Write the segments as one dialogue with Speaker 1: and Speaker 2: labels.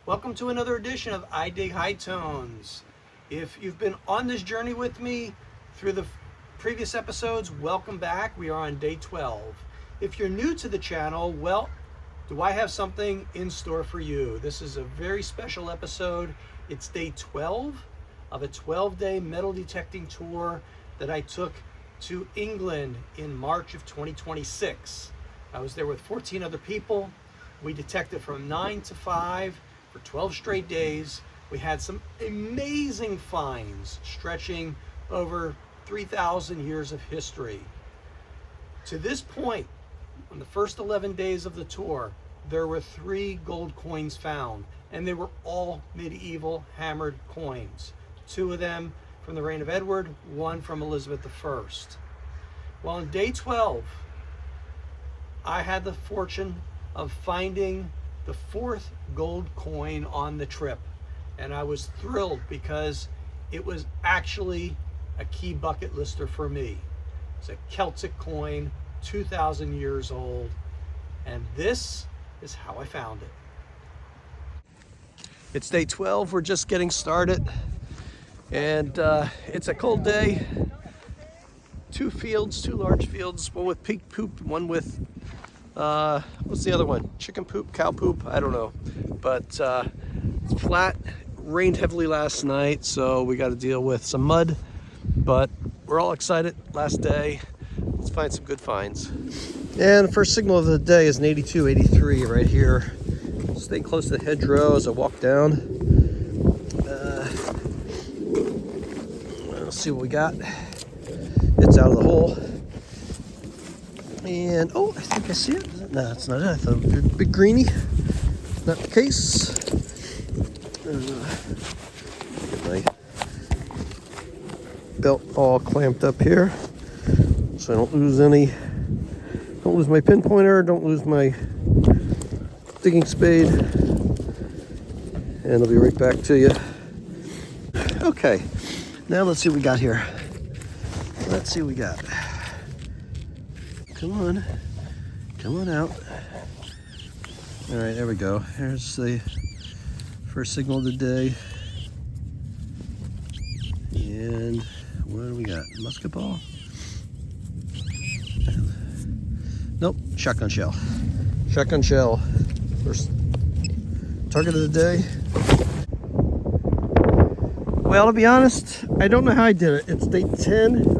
Speaker 1: Welcome to another edition of I Dig High Tones. If you've been on this journey with me through the previous episodes, welcome back. We are on day 12. If you're new to the channel, well, do I have something in store for you? This is a very special episode. It's day 12 of a 12-day metal detecting tour that I took to England in March of 2026. I was there with 14 other people. We detected from 9 to 5 for 12 straight days. We had some amazing finds stretching over 3,000 years of history. To this point, on the first 11 days of the tour, there were 3 gold coins found, and they were all medieval hammered coins. 2 of them from the reign of Edward, 1 from Elizabeth I. Well, on day 12, I had the fortune of finding the 4th gold coin on the trip, and I was thrilled because it was actually a key bucket lister for me. It's a Celtic coin, 2,000 years old, and this is how I found it. It's day 12. We're just getting started, and it's a cold day. 2 fields, 2 large fields, one with pig poop, one with what's the other one? Chicken poop, cow poop, I don't know. But it's flat, rained heavily last night, so we got to deal with some mud. But we're all excited. Last day, let's find some good finds. And the first signal of the day is an 82, 83 right here. Stay close to the hedgerow as I walk down. Let's see what we got. It's out of the hole. And, oh, I think I see it. No, that's not it. I thought it was a big greenie. Not the case. Get my belt all clamped up here so I don't lose my pinpointer, don't lose my digging spade. And I'll be right back to you. Okay, now let's see what we got here. Let's see what we got. Come on out. All right, there we go. Here's the first signal of the day. And what do we got? Musket ball? Nope, shotgun shell. Shotgun shell. First target of the day. Well, to be honest, I don't know how I did it. It's day 10,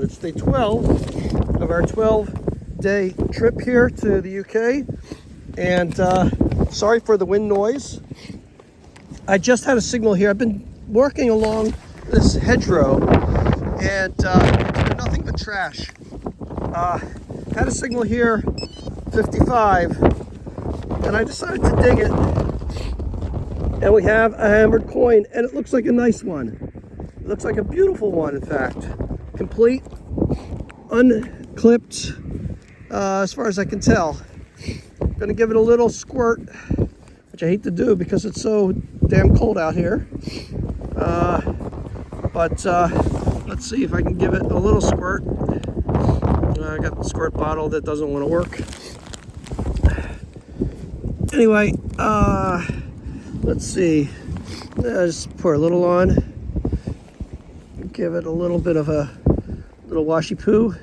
Speaker 1: it's day 12 of our 12-day trip here to the UK. And sorry for the wind noise. I just had a signal here. I've been working along this hedgerow, and it's been nothing but trash. Had a signal here, 55, and I decided to dig it. And we have a hammered coin, and it looks like a nice one. It looks like a beautiful one, in fact. Complete, unclipped, as far as I can tell. I'm gonna give it a little squirt, which I hate to do because it's so damn cold out here. But let's see if I can give it a little squirt. I got the squirt bottle that doesn't want to work. Anyway, let's see. Just pour a little on. Give it a little bit of a little washy poo.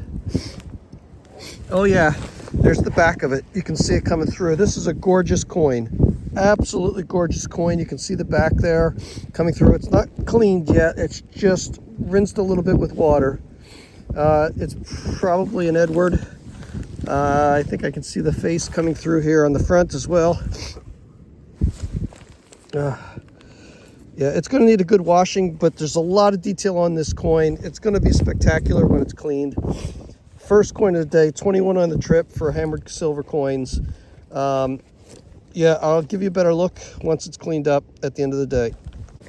Speaker 1: Oh yeah, there's the back of it. You can see it coming through. This is a gorgeous coin. Absolutely gorgeous coin. You can see the back there coming through. It's not cleaned yet. It's just rinsed a little bit with water. It's probably an Edward. I think I can see the face coming through here on the front as well. Yeah, it's going to need a good washing, but there's a lot of detail on this coin. It's going to be spectacular when it's cleaned. First coin of the day, 21 on the trip for hammered silver coins. Yeah, I'll give you a better look once it's cleaned up at the end of the day.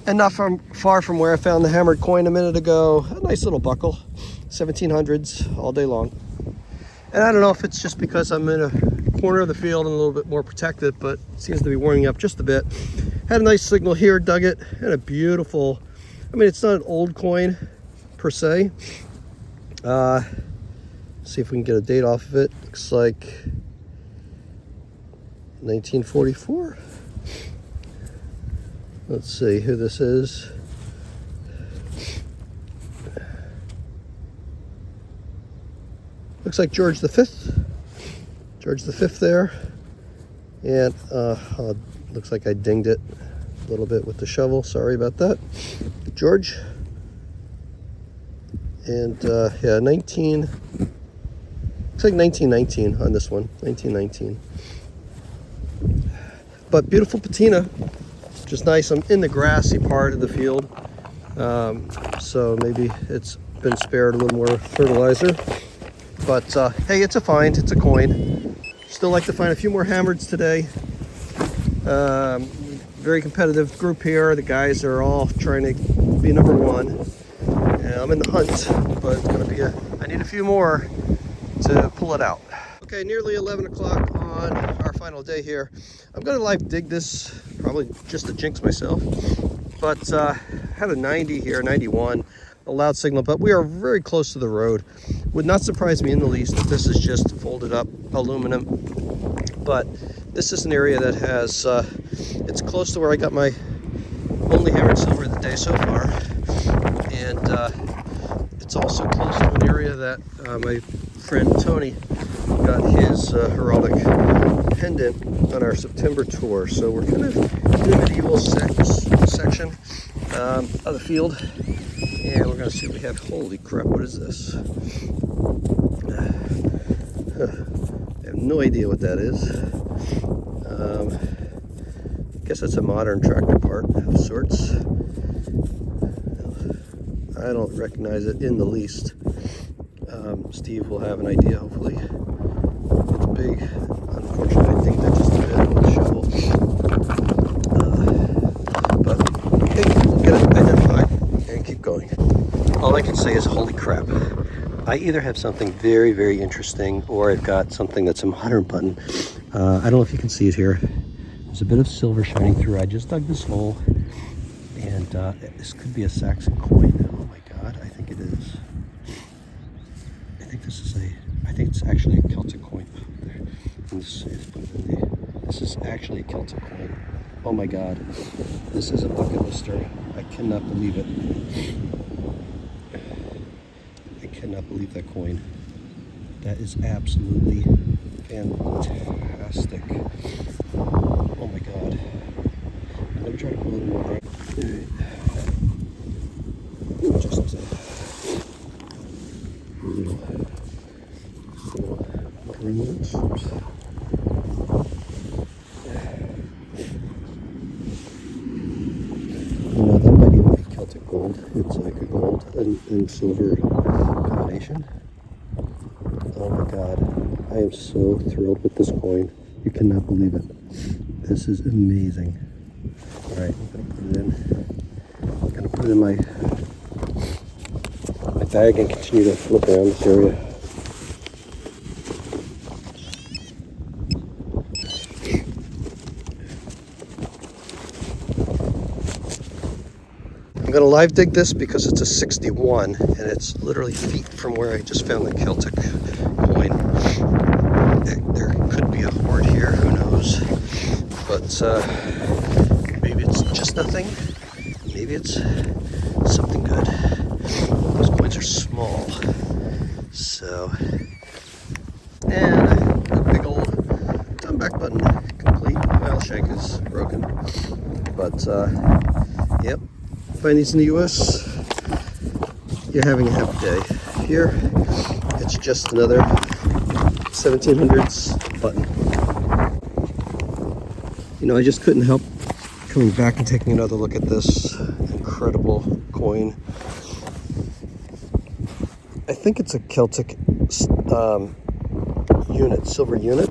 Speaker 1: And not far from where I found the hammered coin a minute ago, a nice little buckle, 1700s all day long. And I don't know if it's just because I'm in a corner of the field and a little bit more protected, but it seems to be warming up just a bit. Had a nice signal here, dug it, and a beautiful, I mean, it's not an old coin per se.
Speaker 2: See if we can get a date off of it. Looks like 1944. Let's see who this is. Looks like George V. George V there. And looks like I dinged it a little bit with the shovel. Sorry about that, George. And yeah, looks like 1919 on this one, 1919. But beautiful patina, just nice. I'm in the grassy part of the field, so maybe it's been spared a little more fertilizer. But hey, it's a find, it's a coin. Still like to find a few more hammereds today. Very competitive group here. The guys are all trying to be number one. And I'm in the hunt, but it's gonna be I need a few more to pull it out. Okay, nearly 11 o'clock on our final day here. I'm gonna live dig this, probably just to jinx myself. But had a 90 here, 91, a loud signal, but we are very close to the road. Would not surprise me in the least if this is just folded up aluminum. But this is an area that has, it's close to where I got my only hammered silver of the day so far. And it's also close to an area that my friend Tony got his heraldic pendant on our September tour. So we're kind of in the medieval section of the field, and we're going to see what we have. Holy crap, what is this? I have no idea what that is. I guess it's a modern tractor part of sorts. I don't recognize it in the least. Steve will have an idea, hopefully. It's big. Unfortunately, I think that just did it with a shovel. But hey, we'll get it identified and keep going. All I can say is, holy crap. I either have something very, very interesting, or I've got something that's a modern button. I don't know if you can see it here. There's a bit of silver shining through. I just dug this hole, and this could be a Saxon coin. Oh my God, I think it is. I think it's actually a Celtic coin. This is actually a Celtic coin. Oh my God, this is a bucket lister. I cannot believe it. I cannot believe that coin. That is absolutely fantastic. Oh my God. Let me try to put a little more right. Just that might even be Celtic gold. It's like a gold and silver combination. Oh my God, I am so thrilled with this coin. You cannot believe it. This is amazing. All right, I'm gonna put it in. I'm gonna put it in my bag and continue to look around this area. I'm going to live dig this because it's a 61 and it's literally feet from where I just found the Celtic coin. There could be a hoard here, who knows, but maybe it's just nothing, maybe it's something good. Those coins are small, so, and a big old thumbback button complete. Well, shank is broken, but yep. Find these in the US, you're having a happy day. Here, it's just another 1700s button. You know, I just couldn't help coming back and taking another look at this incredible coin. I think it's a Celtic unit, silver unit.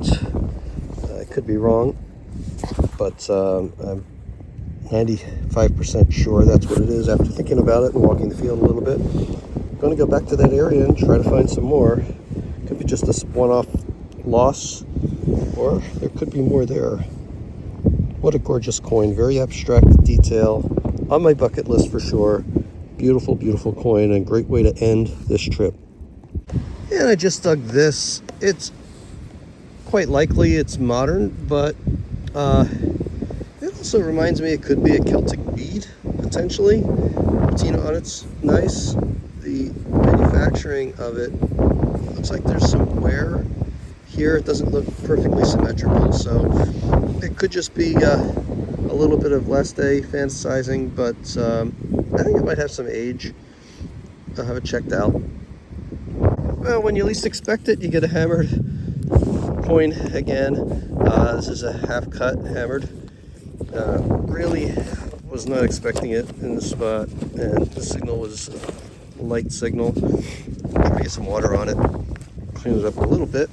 Speaker 2: I could be wrong, but I'm 95% sure that's what it is after thinking about it and walking the field a little bit. I'm going to go back to that area and try to find some more. Could be just a one-off loss, or there could be more there. What a gorgeous coin. Very abstract detail. On my bucket list for sure. Beautiful, beautiful coin, and a great way to end this trip. Yeah, And I just dug this. It's quite likely it's modern, but it also reminds me it could be a Celtic bead, potentially. Patina on it's nice. The manufacturing of it looks like there's some wear here. It doesn't look perfectly symmetrical, so it could just be a little bit of last day fantasizing, but I think it might have some age. I'll have it checked out. Well, when you least expect it, you get a hammered coin again. This is a half cut hammered. Really was not expecting it in this spot, and the signal was a light signal. Try to get some water on it, clean it up a little bit.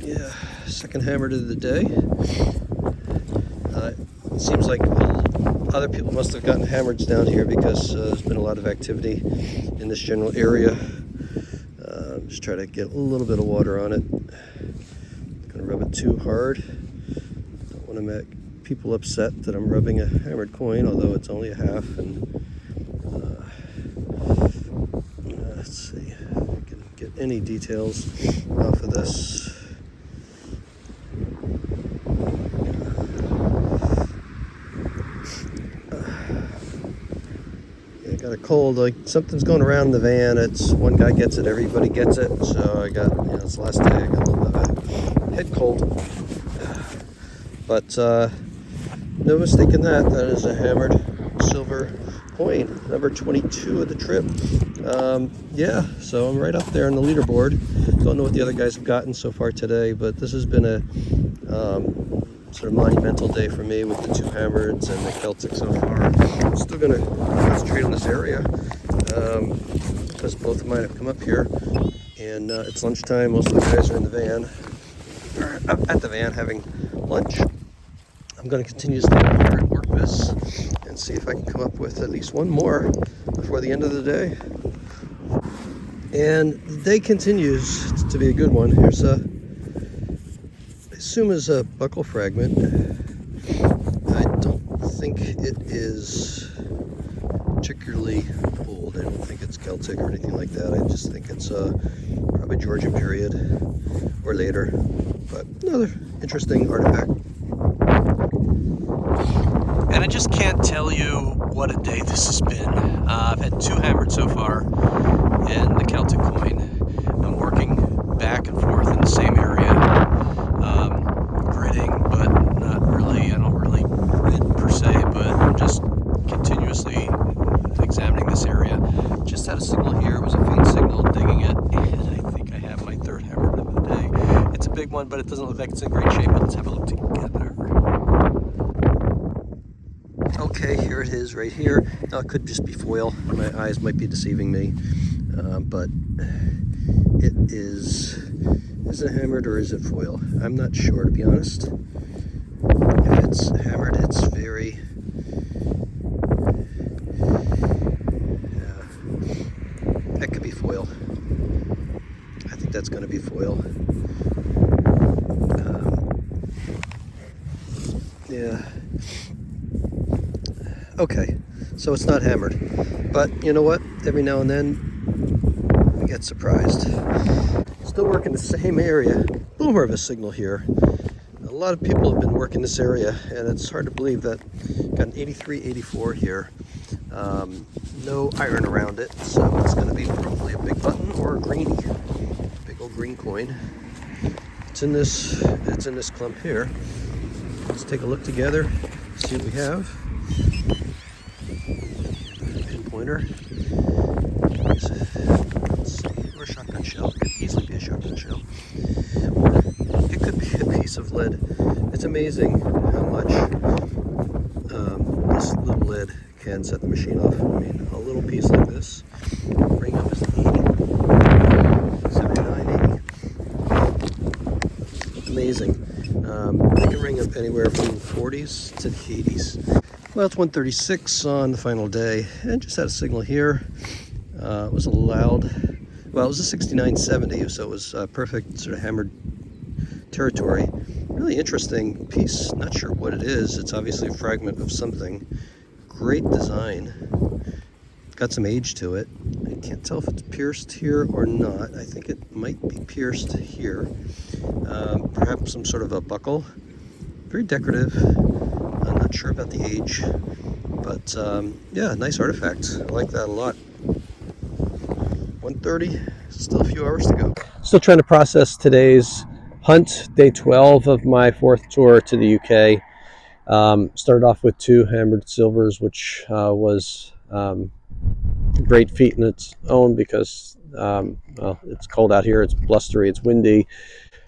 Speaker 2: Yeah, second hammered of the day. It seems like other people must have gotten hammers down here because there's been a lot of activity in this general area. Just try to get a little bit of water on it. Not gonna rub it too hard. Don't want to make people upset that I'm rubbing a hammered coin, although it's only a half. And let's see if I can get any details off of this. Got a cold, like something's going around in the van. It's one guy gets it, everybody gets it. So I got, it's the last day, I got a little bit of a head cold. But no mistaking that. That is a hammered silver coin, number 22 of the trip. Yeah, so I'm right up there on the leaderboard. Don't know what the other guys have gotten so far today, but this has been a sort of monumental day for me with the two hammereds and the Celtic so far. I'm still going to concentrate on this area because both of mine have come up here, and it's lunchtime. Most of the guys are in the van, or at the van having lunch. I'm going to continue to stay here and work this and see if I can come up with at least one more before the end of the day. And the day continues to be a good one. Here's a, I assume is a buckle fragment. I don't think it is particularly old. I don't think it's Celtic or anything like that. I just think it's probably Georgian period or later. But another interesting artifact. And I just can't tell you what a day this has been. I've had two hammered so far and the Celtic coin. I'm working back and forth in the same area, gridding, but not really. I don't really grid per se, but I'm just continuously examining this area. Just had a signal here. It was a faint signal, digging it, and I think I have my third hammered of the day. It's a big one, but it doesn't look like it's in great shape. But let's have a look together. Okay, here it is right here. Now it could just be foil. My eyes might be deceiving me, but it is it hammered or is it foil? I'm not sure, to be honest. If it's hammered, it's very, that could be foil. I think that's going to be foil. Yeah. Okay, so it's not hammered, but you know what? Every now and then we get surprised. Still working the same area. A little more of a signal here. A lot of people have been working this area, and it's hard to believe that got an 83, 84 here. No iron around it, so it's going to be probably a big button or a greenie. Big old green coin. It's in this clump here. Let's take a look together, see what we have. Pinpointer. Let's see, or a shotgun shell. It could easily be a shotgun shell. Or it could be a piece of lead. It's amazing how much this little lead can set the machine off. I mean, a little piece like this, ring up is 80, 79, 80. Amazing. They can ring up anywhere from 40s to the 80s. Well, it's 1:36 on the final day, and just had a signal here. It was a loud, well, it was a 6970, so it was perfect sort of hammered territory. Really interesting piece. Not sure what it is. It's obviously a fragment of something. Great design. Got some age to it. I Can't tell if it's pierced here or not. I think it might be pierced here. Perhaps some sort of a buckle. Very decorative. I'm not sure about the age, but yeah, nice artifact. I like that a lot. 1:30, still a few hours to go. Still trying to process today's hunt, day 12 of my 4th tour to the UK. Started off with 2 hammered silvers, which was a great feat in its own because well, it's cold out here, it's blustery, it's windy.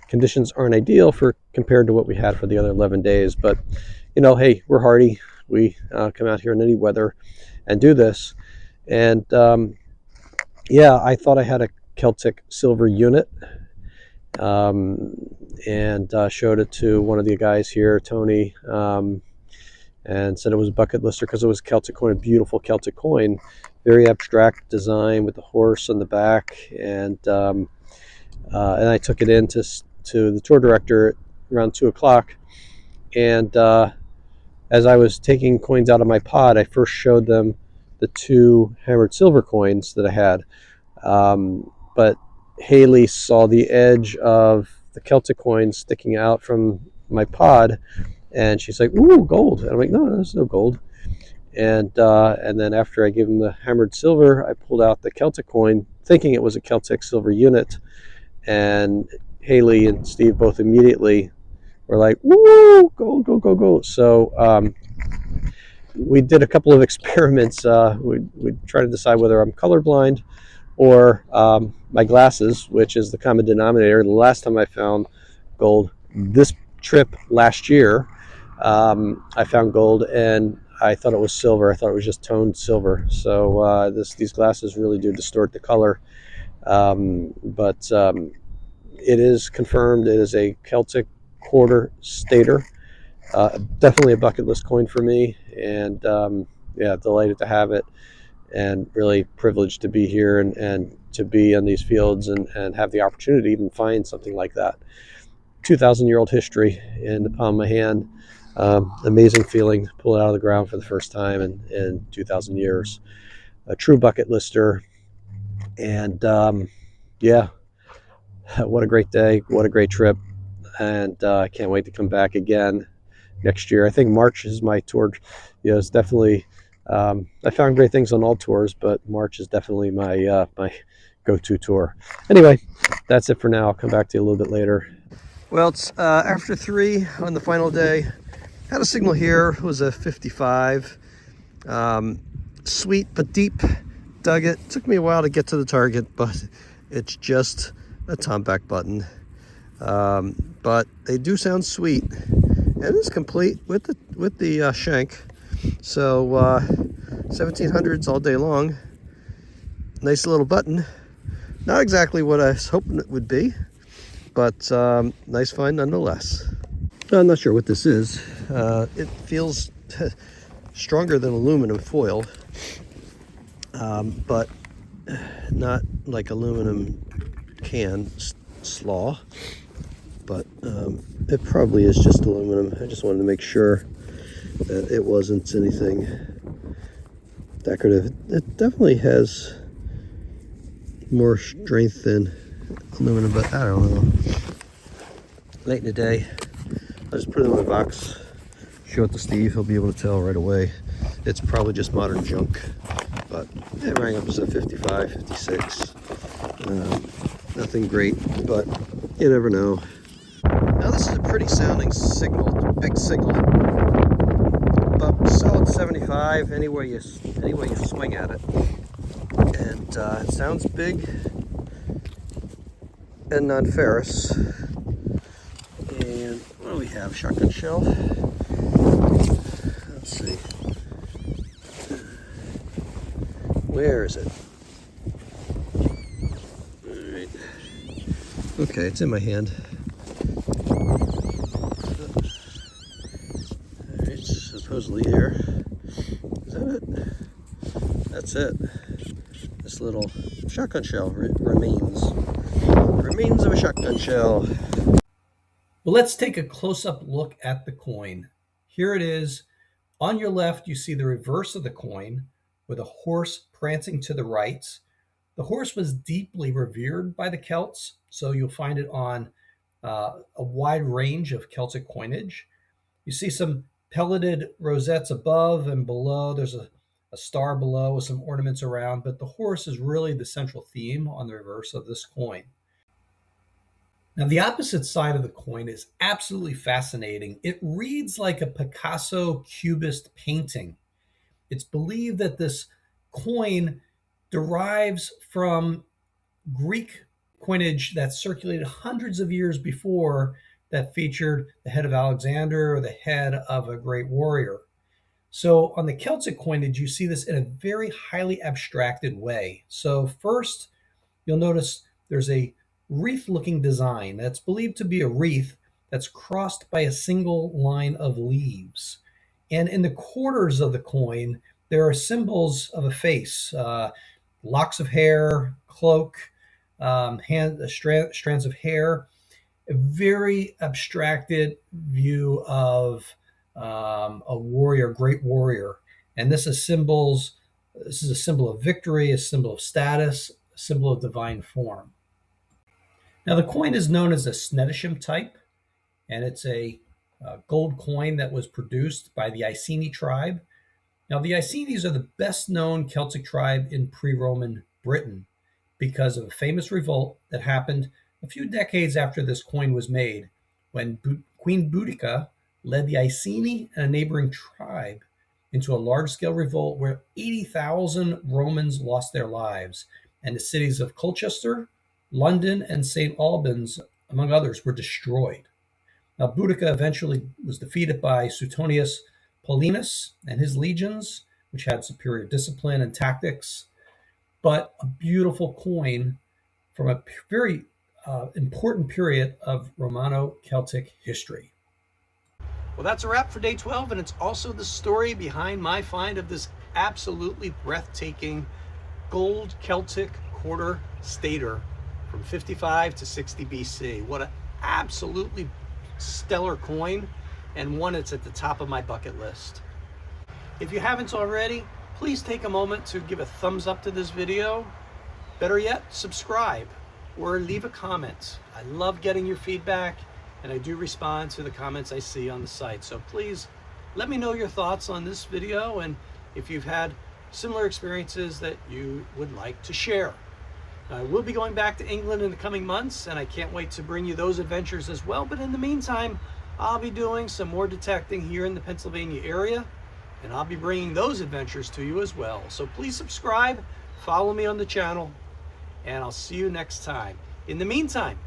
Speaker 2: Conditions aren't ideal for compared to what we had for the other 11 days, but you know, hey, we're hardy. We come out here in any weather and do this. And yeah, I thought I had a Celtic silver unit, and showed it to one of the guys here, Tony, and said it was a bucket lister because it was Celtic coin, a beautiful Celtic coin, very abstract design with the horse on the back, and I took it in to the tour director around 2 o'clock, and as I was taking coins out of my pod, I first showed them the 2 hammered silver coins that I had. But Haley saw the edge of the Celtic coin sticking out from my pod, and she's like, "Ooh, gold!" And I'm like, "No, there's no gold." And then after I gave him the hammered silver, I pulled out the Celtic coin, thinking it was a Celtic silver unit, and Haley and Steve both immediately were like, "Woo, gold, gold, gold, gold!" So we did a couple of experiments. We tried to decide whether I'm colorblind or my glasses, which is the common denominator. The last time I found gold, this trip last year, I found gold and I thought it was silver. I thought it was just toned silver. So these glasses really do distort the color. But it is confirmed it is a Celtic quarter stater. Definitely a bucket list coin for me, and yeah, delighted to have it, and really privileged to be here and to be on these fields and have the opportunity to even find something like that. 2,000-year-old history in the palm of my hand. Amazing feeling to pull it out of the ground for the first time in 2,000 years. A true bucket lister, and yeah, what a great day, what a great trip, and I can't wait to come back again next year. I think March is my tour. You know, it's definitely. I found great things on all tours, but March is definitely my my go-to tour. Anyway, that's it for now. I'll come back to you a little bit later. Well, it's after 3 on the final day. Had a signal here. It was a 55. Sweet but deep. Dug it. Took me a while to get to the target, but it's just a tomback button. But they do sound sweet. It is complete with the shank, so 1700s all day long. Nice little button. Not exactly what I was hoping it would be, but nice find nonetheless. I'm not sure what this is. It feels stronger than aluminum foil, but not like aluminum can slaw. But it probably is just aluminum. I just wanted to make sure that it wasn't anything decorative. It definitely has more strength than aluminum, but I don't know. Late in the day, I'll just put it in my box, show it to Steve. He'll be able to tell right away. It's probably just modern junk, but it rang up as a 55, 56. Nothing great, but you never know. Now this is a pretty sounding signal, big signal, but solid 75 anywhere you swing at it, and it sounds big and non-ferrous. And what do we have? Shotgun shell. Let's see. Where is it? All right. Okay, it's in my hand. Supposedly here. Is that it? That's it. This little shotgun shell remains of a shotgun shell.
Speaker 1: Well, let's take a close-up look at the coin. Here it is. On your left, you see the reverse of the coin with a horse prancing to the right The horse was deeply revered by the Celts, so you'll find it on a wide range of Celtic coinage. You see some pelleted rosettes above and below. There's a star below with some ornaments around, but the horse is really the central theme on the reverse of this coin. Now, the opposite side of the coin is absolutely fascinating. It reads like a Picasso Cubist painting. It's believed that this coin derives from Greek coinage that circulated hundreds of years before that featured the head of Alexander or the head of a great warrior. So on the Celtic coinage, you see this in a very highly abstracted way. So first, you'll notice there's a wreath-looking design that's believed to be a wreath that's crossed by a single line of leaves. And in the quarters of the coin, there are symbols of a face, locks of hair, cloak, strands of hair, a very abstracted view of a warrior, great warrior. And this is a symbol of victory, a symbol of status, a symbol of divine form. Now, the coin is known as a Snettisham type, and it's a gold coin that was produced by the Iceni tribe. Now, the Icenes are the best known Celtic tribe in pre-Roman Britain because of a famous revolt that happened a few decades after this coin was made, when Queen Boudica led the Iceni and a neighboring tribe into a large-scale revolt where 80,000 Romans lost their lives, and the cities of Colchester, London, and St. Albans, among others, were destroyed. Now, Boudica eventually was defeated by Suetonius Paulinus and his legions, which had superior discipline and tactics, but a beautiful coin from a very important period of Romano-Celtic history. Well, that's a wrap for day 12, and it's also the story behind my find of this absolutely breathtaking gold Celtic quarter stater from 55 to 60 BC. What an absolutely stellar coin, and one that's at the top of my bucket list. If you haven't already, please take a moment to give a thumbs up to this video. Better yet, subscribe or leave a comment. I love getting your feedback, and I do respond to the comments I see on the site. So please let me know your thoughts on this video, and if you've had similar experiences that you would like to share. We'll be going back to England in the coming months, and I can't wait to bring you those adventures as well. But in the meantime, I'll be doing some more detecting here in the Pennsylvania area, and I'll be bringing those adventures to you as well. So please subscribe, follow me on the channel, and I'll see you next time. In the meantime,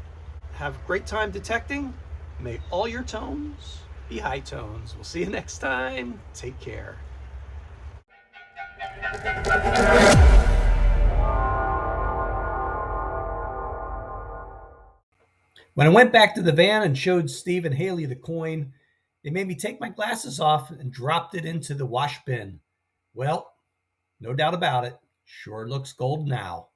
Speaker 1: have a great time detecting. May all your tones be high tones. We'll see you next time. Take care. When I went back to the van and showed Steve and Haley the coin, they made me take my glasses off and dropped it into the wash bin. Well, no doubt about it, sure looks gold now.